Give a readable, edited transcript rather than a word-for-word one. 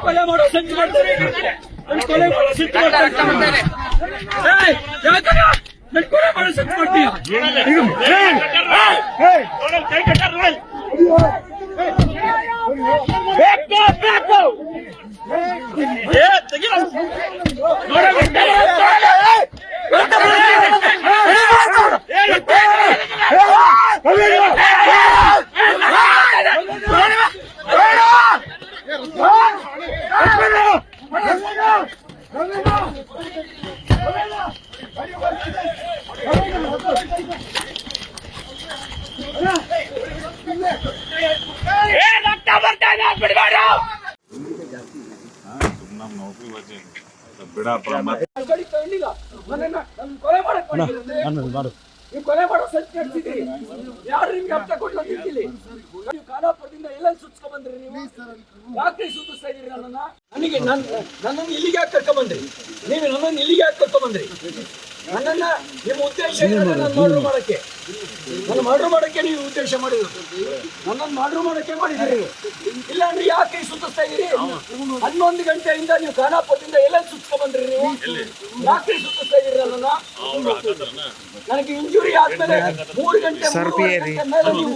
ಕೊಲೆ ಮಾಡೋ ಸಂಚು ಮಾಡ್ತಾರೆ, ಕೊಲೆ ಮಾಡೋ ಸಂಚು ಮಾಡ್ತಾರೆ, ಕೊಲೆ ಮಾಡೋ ಸಂಚು ಮಾಡ್ತೀಯ. नौकरी वजह बिड़ा ನೀವು ಕೊಲೆ ಮಾಡೋ ಸಂಚು ನಡೆಸಿದ್ದೀರಿ. ಯಾರು ನಿಮ್ಗೆ ಹಪ್ತ ಕೊಟ್ಟು ಹೋಗಿರ್ತೀರಿ? ನೀವು ಖಾನಾಪುರದಿಂದ ಎಲ್ಲೆಲ್ಲಿ ಸುತ್ಸ್ಕೊಂಡ್ ಬಂದ್ರಿ? ನೀವು ಯಾಕೆ ಸುತ್ತಿಸ್ತಾ ಇದೀರಿ ನನ್ನನ್ನು? ನನ್ನನ್ನು ಇಲ್ಲಿಗೆ ಯಾಕೆ ಕರ್ಕೊಂಡ್ಬಂದ್ರಿ? ನೀವು ನನ್ನನ್ನು ಇಲ್ಲಿಗೆ ಯಾಕೆ ಕರ್ಕೊಂಡ್ಬಂದ್ರಿ? ನನ್ನನ್ನ ನಿಮ್ಮ ಉದ್ದೇಶ ನನ್ನ ಮರ್ಡರ್ ಮಾಡಕ್ಕೆ, ನನ್ನ ಮರ್ಡರ್ ಮಾಡಕ್ಕೆ ನೀವು ಉದ್ದೇಶ ಮಾಡಿದ್ರು. ನನ್ನನ್ನು ಮರ್ಡರ್ ಮಾಡಕ್ಕೆ ಮಾಡಿದ್ದೀರಿ. ಇಲ್ಲ ಅಂದ್ರೆ ಯಾಕೆ ಸುತ್ತಿಸ್ತಾ ಇದೀರಿ? 11 ಗಂಟೆಯಿಂದ ನೀವು ಖಾನಾಪುರದಿಂದ ಎಲ್ಲೆಲ್ಲಿ ಸುತ್ಸ್ಕೊಂಡ್ ಬಂದ್ರಿ? ನೀವು ಯಾಕೆ ಸುತ್ತಿಸ್ತಾ ಇದೀರಿ ನನ್ನನ್ನ? ನನಗೆ ಇಂಜುರಿ ಆದ್ಮೇಲೆ 3 ಗಂಟೆ ಮೇಲೆ ನೀವು